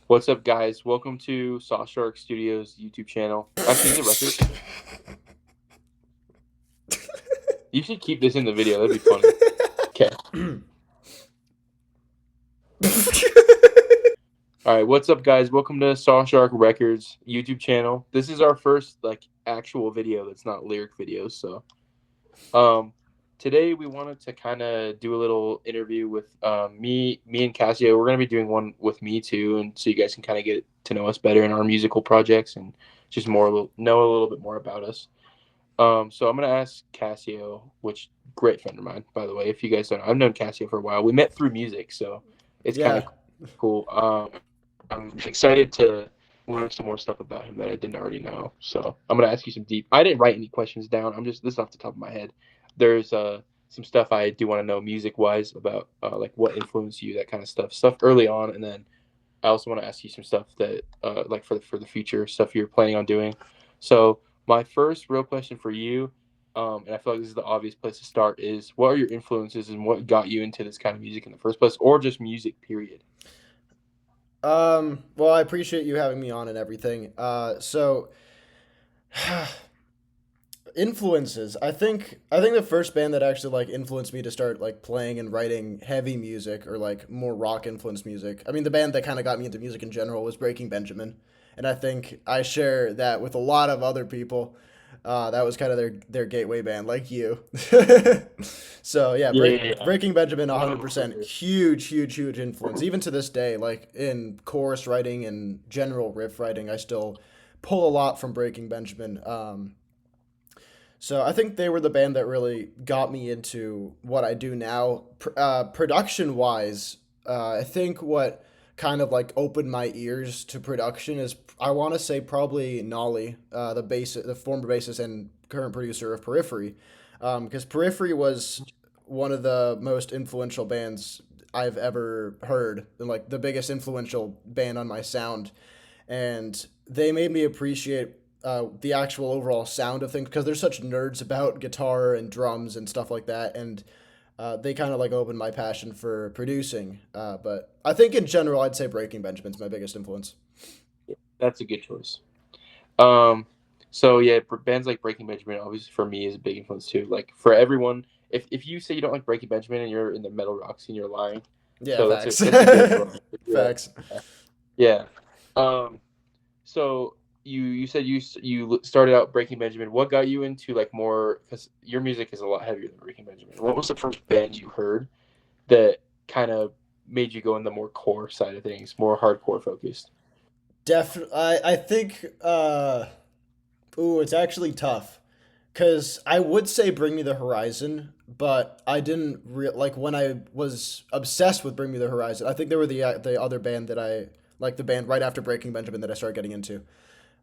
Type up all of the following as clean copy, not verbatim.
What's up, guys? Welcome to Sawshark Studios YouTube channel. Actually, is it record? You should keep this in the video. That'd be funny. Okay. All right. What's up, guys? Welcome to Sawshark Records YouTube channel. This is our first actual video that's not lyric videos. So, today we wanted to kind of do a little interview with me and Casio. We're gonna be doing one with me too, and so you guys can kind of get to know us better in our musical projects and just know a little bit more about us. So I'm gonna ask Casio, which great friend of mine, by the way. If you guys don't know, I've known Casio for a while. We met through music, so it's kind Yeah. of cool. I'm excited to learn some more stuff about him that I didn't already know. So I'm gonna ask you some deep. I didn't write any questions down. I'm just this is off the top of my head. There's some stuff I do want to know music wise about like what influenced you, that kind of stuff early on, and then I also want to ask you some stuff that like for the future stuff you're planning on doing. So my first real question for you, and I feel like this is the obvious place to start, is what are your influences and what got you into this kind of music in the first place, or just music, period? Well, I appreciate you having me on and everything. Influences. I think the first band that actually like influenced me to start like playing and writing heavy music or like more rock influenced music. I mean, the band that kind of got me into music in general was Breaking Benjamin, and I think I share that with a lot of other people. That was kind of their gateway band, like you. So yeah, Yeah, Breaking Benjamin, 100% 100%. huge influence. Even to this day, like in chorus writing and general riff writing, I still pull a lot from Breaking Benjamin. So I think they were the band that really got me into what I do now. Production wise, I think what kind of like opened my ears to production is I want to say probably Nolly, the former bassist and current producer of Periphery, because Periphery was one of the most influential bands I've ever heard and like the biggest influential band on my sound, and they made me appreciate the actual overall sound of things because they're such nerds about guitar and drums and stuff like that, and they kind of like opened my passion for producing. But I think in general, I'd say Breaking Benjamin's my biggest influence. That's a good choice. Um, so yeah, for bands like Breaking Benjamin, obviously for me is a big influence too. Like for everyone, if you say you don't like Breaking Benjamin and you're in the metal rock scene, you're lying. Yeah, So facts. that's a good one. Yeah, Facts. yeah. Um, so you said you started out Breaking Benjamin. What got you into like more? Because your music is a lot heavier than Breaking Benjamin. What was the first band you heard that kind of made you go in the more core side of things, more hardcore focused? I think. Ooh, it's actually tough. Cause I would say Bring Me the Horizon, but I didn't like when I was obsessed with Bring Me the Horizon. I think they were the other band that I like the band right after Breaking Benjamin that I started getting into.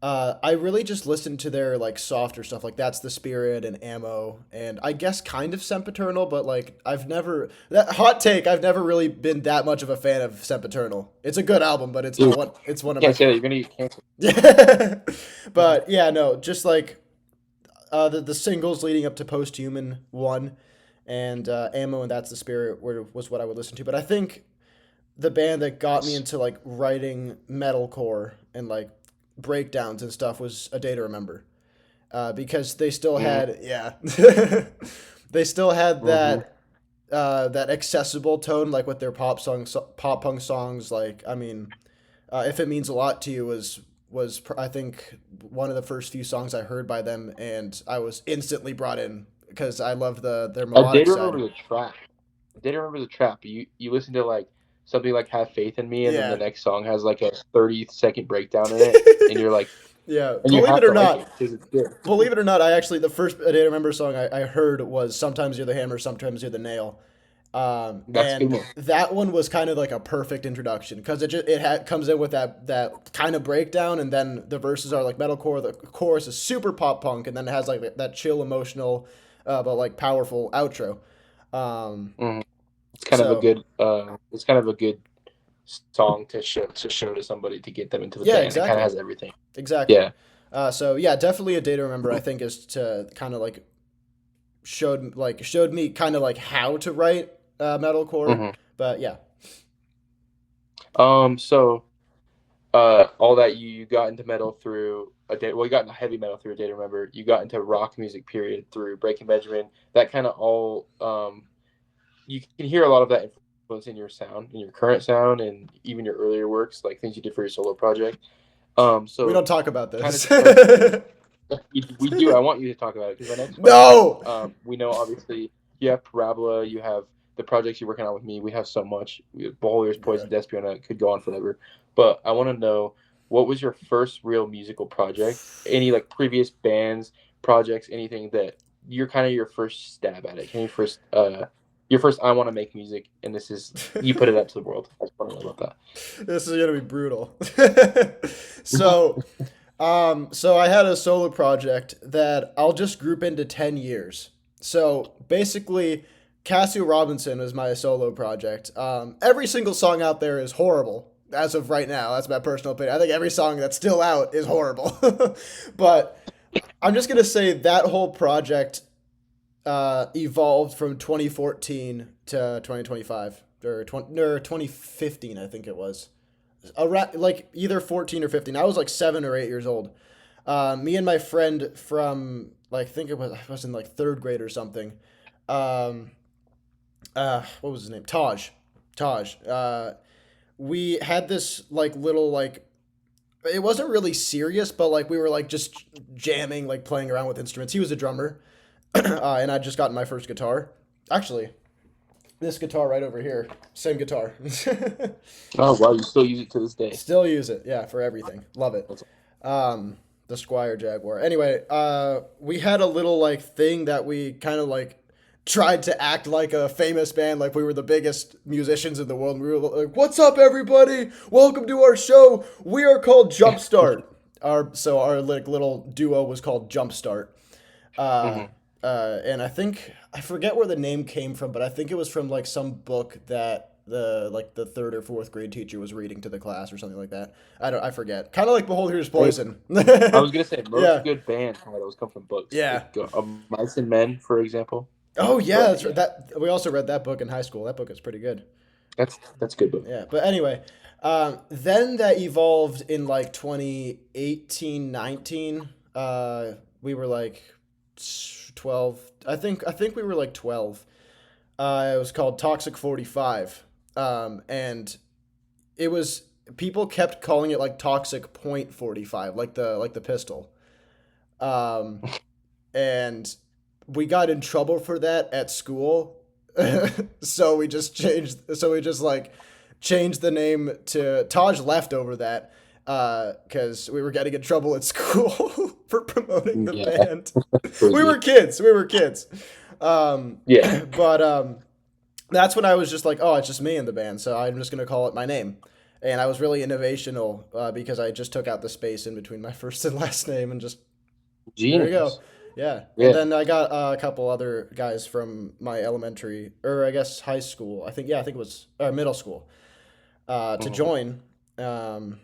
I really just listened to their like softer stuff, like That's the Spirit and Ammo, and I guess kind of Sempiternal, but like I've never that hot take. I've never really been that much of a fan of Sempiternal. It's a good album, but it's Dude, not one. It's one of my. can't say that. You're gonna get canceled. But yeah, no, just like the singles leading up to Posthuman one, and Ammo and That's the Spirit was what I would listen to. But I think the band that got me into like writing metalcore and like breakdowns and stuff was A Day to Remember, because they still Mm-hmm. had they still had Mm-hmm. that accessible tone like with their pop punk songs. Like I mean, If It Means a Lot to You I think one of the first few songs I heard by them, and I was instantly brought in because I love their I melodic did side. remember the trap. I did remember the trap. You listen to like something like "Have Faith in Me," and then the Yeah. next song has like a 30-second breakdown in it, and you're like, Yeah, and you have to like it because it's good. believe it or not, I actually the first I didn't remember song I heard was "Sometimes You're the Hammer, Sometimes You're the Nail," That's a good and one. that one was kind of like a perfect introduction because comes in with that kind of breakdown, and then the verses are like metalcore, the chorus is super pop punk, and then it has like that chill, emotional, but like powerful outro. Um, Hmm. It's kind of a so good. It's kind of a good song to show to somebody to get them into the yeah, band. It kind of exactly, has everything. exactly. Yeah. So yeah, definitely A Day to Remember. I think is to kind of like showed me kind of like how to write metalcore. Hmm. But yeah, So all that you got into metal through a day. Well, you got into heavy metal through a day to remember. You got into rock music period through Breaking Benjamin. That kind of all. You can hear a lot of that influence in your sound, in your current sound, and even your earlier works, like things you did for your solo project. We So don't talk about kind of this. just like we do. I want you to talk about it because my next question. No. We know obviously you have Parabola, you have the projects you're working on with me. We have so much. We have Bowlers, Yeah. Poison, Despiona. It could go on forever. But I want to know what was your first real musical project? Any like previous bands, projects, anything that you're kind of your first stab at it? Can you first your first I want to make music and this is you put it out to the world. I just want to know about This is gonna be brutal. so, so I had a solo project that I'll just group into 10 years. So basically, Casio Robinson was my solo project. Every single song out there is horrible as of right now. That's my personal opinion. I think every song that's still out is horrible. But I'm just gonna say that whole project evolved from 2014 to 2025 or 2015, I think it was. Like either 14 or 15. I was like 7 or 8 years old. Me and my friend from like I was in like third grade or something. Um, what was his name? Taj. We had this like little like it wasn't really serious, but like we were like just jamming, like playing around with instruments. He was a drummer, and I just gotten my first guitar. Actually, this guitar right over here, same guitar. that. Oh wow, you still use it to this day. Still use it, yeah, for everything. Love it. That's The Squire Jaguar. Anyway, we had a little like thing that we kind of like tried to act like a famous band, like we were the biggest musicians in the world. And we were like, "What's up, everybody? Welcome to our show. We are called Jumpstart." Our like little duo was called Jumpstart. Uh, Mhm. and I forget where the name came from, but I think it was from like some book that the third or fourth grade teacher was reading to the class or something like that. I forget. Kind of like Behold Here's Poison. I was gonna say most Yeah. good band titles come from books. Yeah. Like Mice and Men, for example. Oh yeah, But that's right. That we also read that book in high school. That book is pretty good. that's a good book. Yeah, but anyway, then that evolved in like 2018, 19. We were like 12. I think we were like 12. It was called Toxic 45. And it was people kept calling it like Toxic Point 45, like the pistol. Um, and we got in trouble for that at school. So we just like changed the name to Taj left over that because we were getting in trouble at school for promoting the Yeah, band. We crazy. were kids. We were kids. Yeah. But that's when I was just like, oh, it's just me in the band, so I'm just gonna call it my name. And I was really innovational because I just took out the space in between my first and last name and just there you go. Genius. Yeah. And Yeah. then I got a couple other guys from my elementary, or I guess high school. I think it was or middle school, to Mhm. join. Um,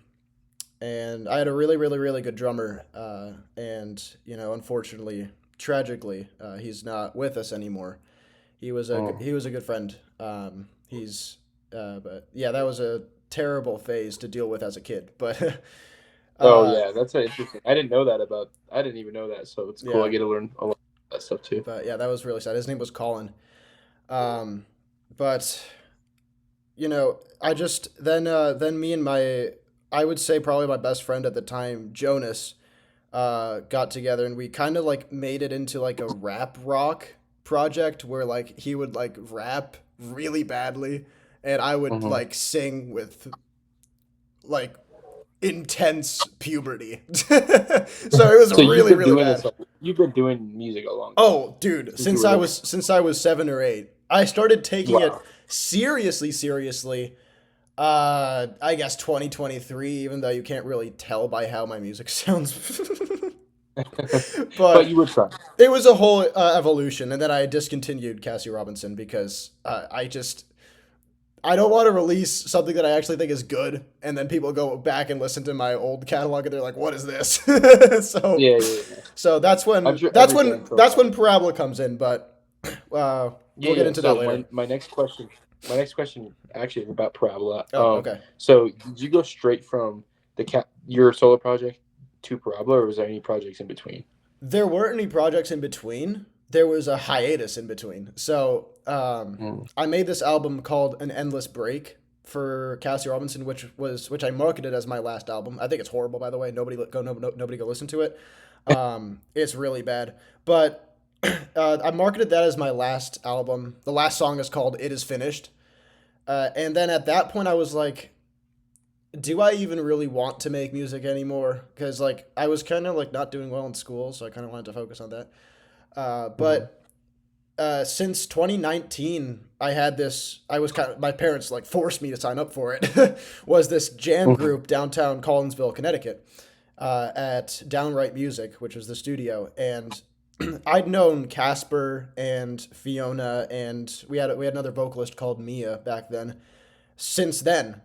and I had a really, really, really good drummer. And unfortunately, tragically, he's not with us anymore. Oh. He was a good friend. But yeah, that was a terrible phase to deal with as a kid. But Oh uh, yeah, that's interesting. I didn't know that about. I didn't even know that, so it's cool. I yeah. get to learn a lot of that stuff too. But yeah, that was really sad. His name was Colin. Um, but I just then me and my I would say probably my best friend at the time, Jonas, got together and we kind of like made it into like a rap rock project where like he would like rap really badly and I would Hmm. like sing with like intense puberty. So it was So you've really been really doing bad. this. You've been doing music a long time Oh, dude, since you were little. since I was 7 or 8, I started taking it Wow. seriously. I guess 2023, even though you can't really tell by how my music sounds. But But you were trying. it was a whole evolution, and then I discontinued Cassie Robinson because I don't want to release something that I actually think is good, and then people go back and listen to my old catalog and they're like, "What is this?" so Yeah, yeah, yeah. so I'm sure every band feels that's that. when Parabola comes in, but Yeah, we'll get yeah. into that So later. my next question actually is about Parabola. Oh, okay. So did you go straight from your solo project to Parabola, or was there any projects in between? There weren't any projects in between. There was a hiatus in between. So Mm. I made this album called An Endless Break for Casio Robinson, which I marketed as my last album. I think it's horrible, by the way. Nobody go listen to it. It's really bad. But I marketed that as my last album. The last song is called "It Is Finished," and then at that point, I was like, do I even really want to make music anymore? Because like I was kind of like not doing well in school, so I kind of wanted to focus on that. Mm-hmm. But since 2019, I had this. I was kind of my parents like forced me to sign up for it. Was this jam Mm-hmm. group downtown Collinsville, Connecticut, at Downright Music, which was the studio, and I'd known Casper and Fiona, and we had another vocalist called Mia back then. Since then,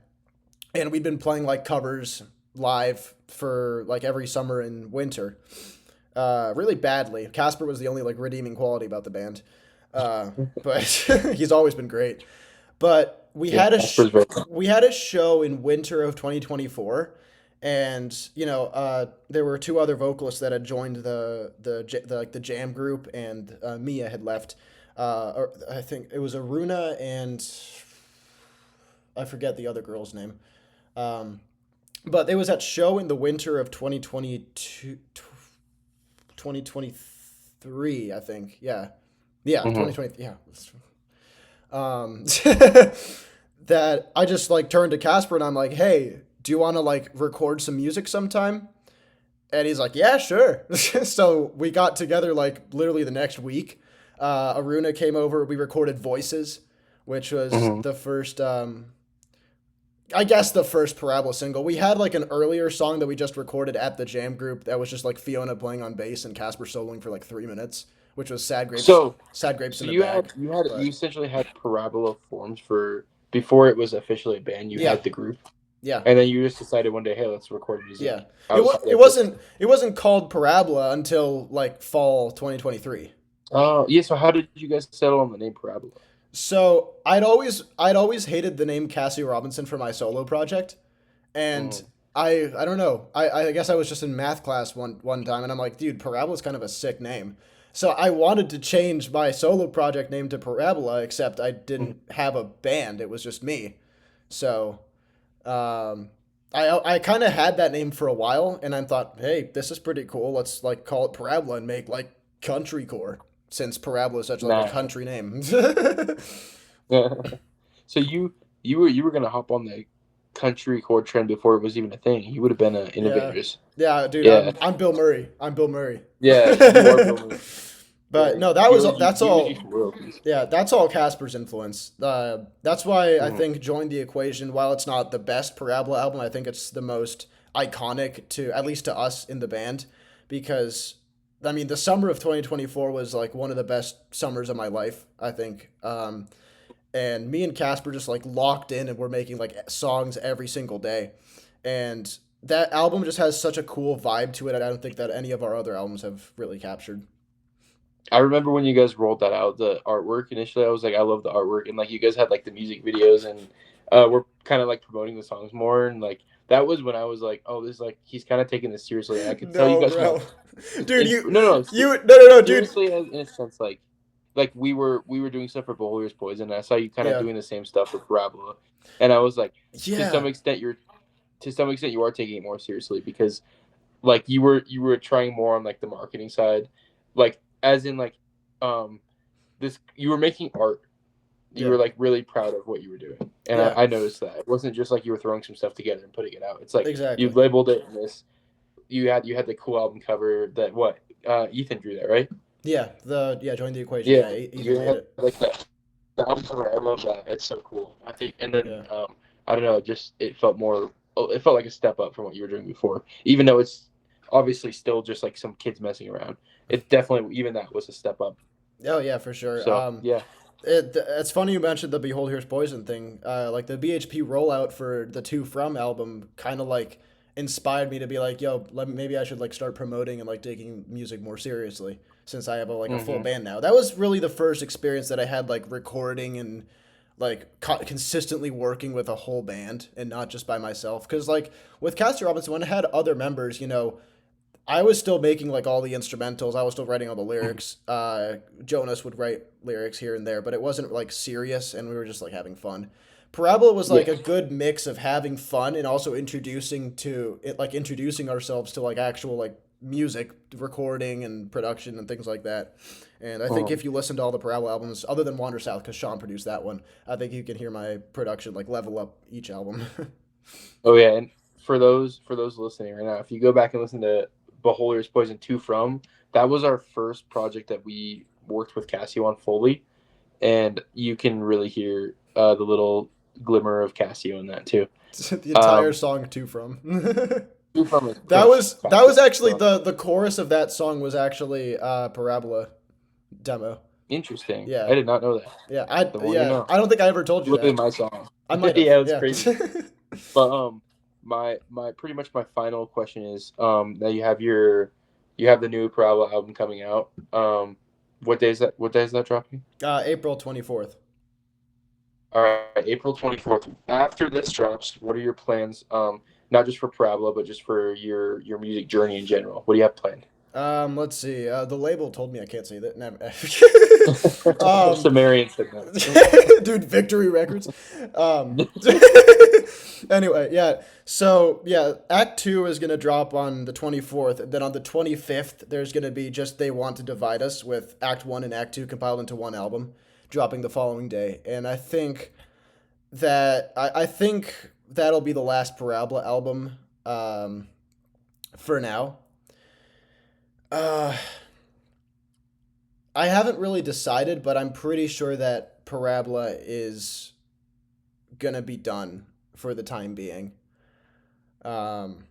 and we'd been playing like covers live for like every summer and winter. Really badly. Casper was the only like redeeming quality about the band, but he's always been great. But Yeah, Casper's very. we had a show in winter of 2024, and there were two other vocalists that had joined the jam group, and Mia had left. Or I think it was Aruna and I forget the other girl's name. Um, but there was that show in the winter of 2023, I think. Yeah. Yeah, Mm-hmm. 2020. Yeah. Um, that I just like turned to Casper and I'm like, hey, do you want to like record some music sometime? And he's like, yeah, sure. So we got together like literally the next week. Aruna came over. We recorded Voices, which was Mm-hmm. the first I guess the first Parabola single. We had like an earlier song that we just recorded at the jam group that was just like Fiona playing on bass and Casper soloing for like 3 minutes, which was So, Sad Grapes so in a you had Bag. you But essentially had Parabola formed for before it was officially a band. You yeah, had the group, yeah, and then you just decided one day, hey, let's record yeah. music It wa- outside it of this. wasn't it wasn't called Parabola until like fall 2023. Oh, yeah. So how did you guys settle on the name Parabola? So I'd always hated the name Casio Robinson for my solo project, and Mm. I don't know. I guess I was just in math class one time, and I'm like, dude, Parabola is kind of a sick name. So I wanted to change my solo project name to Parabola, except I Mm. didn't have a band. It was just me. So um, I kind of had that name for a while, and I thought, hey, this is pretty cool. Let's like call it Parabola and make like country core, since Parabola is such like a Nah. country name. So you were gonna hop on the country chord trend before it was even a thing. You would have been Yeah. innovators. Yeah, dude, Yeah, I'm Bill Murray. I'm Bill Murray. yeah. You are building. But Yeah, no, he owes you some royalties. yeah, that's all Casper's influence. That's why I Mhm. think Join the Equation, while it's not the best Parabola album, I think it's the most iconic to at least to us in the band, because I mean the summer of 2024 was like one of the best summers of my life, I think. And me and Casper just like locked in and we're making like songs every single day. And that album just has such a cool vibe to it. And I don't think that any of our other albums have really captured. I remember when you guys rolled that out, the artwork initially. I was like, I love the artwork, and like you guys had like the music videos, and we're kind of like promoting the songs more, and like that was when I was like, oh, this is like he's kind of taking this seriously. And I could tell you No, guys were bro. Dude, in, no, no, no, no, no, dude. seriously, in a sense, like we were doing stuff for Beholder's Poison, and I saw you kind of Yeah. doing the same stuff for Parabola, and I was like, to some Yeah. extent, you are taking it more seriously because like you were trying more on like the marketing side, like as in like um this you were making art. You Yeah. were like really proud of what you were doing, and Yeah. I noticed that it wasn't just like you were throwing some stuff together and putting it out. It's like you Exactly. labeled it in this. You had the cool album cover that what Ethan drew that, right? Yeah, Join the Equation. Yeah, Yeah, you Ethan made had it. like that. The album cover, I love that. It's so cool. I think, and then Yeah. I don't know, just it felt more. It felt like a step up from what you were doing before, even though it's obviously still just like some kids messing around. It definitely even that was a step up. Oh yeah, for sure. So yeah. It's funny you mentioned the Behold Here's Poison thing. Like the BHP rollout for the Two From album kind of like inspired me to be like, yo, maybe I should like start promoting and like taking music more seriously since I have a full Hmm. band now. That was really the first experience that I had like recording and like consistently working with a whole band and not just by myself. Because like with Casio Robinson, when I had other members, I was still making like all the instrumentals. I was still writing all the lyrics. Jonas would write lyrics here and there, but it wasn't like serious, and we were just like having fun. Parabola was like Yeah. a good mix of having fun and also introducing ourselves to like actual like music recording and production and things like that. And I think Um, if you listen to all the Parabola albums, other than Wander South, because Sean produced that one, I think you can hear my production like level up each album. oh yeah, and for those listening right now, if you go back and listen to Beholder's Poison 2 from, that was our first project that we worked with Casio on fully, and you can really hear the little glimmer of Casio in that too. The entire Um, song too from. 2 from is That pretty much was that classic. was actually So the chorus of that song was actually Parabola demo. interesting. Yeah. I did not know that. Yeah, I The more you yeah, know. I don't think I ever told you Literally that. my song. I might have. Yeah, it's Yeah. crazy. But my pretty much my final question is now you have the new Parabola album coming out. What day is that dropping? April 24th. All right, April 24th. After this drops, what are your plans? Not just for Parabola, but just for your music journey in general. What do you have planned? Let's see. The label told me I can't say that. Never. um, Sumerian said that. dude, Victory Records. Um, anyway, yeah. So yeah, Act Two is gonna drop on the 24th. Then on the 25th, there's gonna be just They Want to Divide Us with Act One and Act Two compiled into one album, dropping the following day. And I think that'll be the last Parabola album. For now. Uh, I haven't really decided, but I'm pretty sure that Parabola is gonna be done for the time being. Um,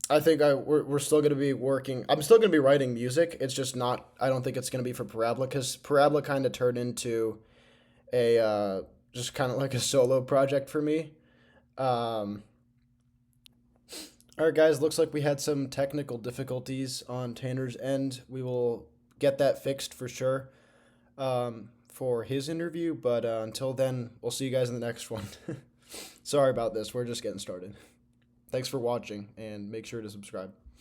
I think we're still gonna be working. I'm still gonna be writing music. It's just not. I don't think it's gonna be for Parabola because Parabola kind of turned into a just kind of like a solo project for me. Um, all right, guys. Looks like we had some technical difficulties on Tanner's end. We will get that fixed for sure for his interview. But until then, we'll see you guys in the next one. Sorry about this. We're just getting started. Thanks for watching, and make sure to subscribe.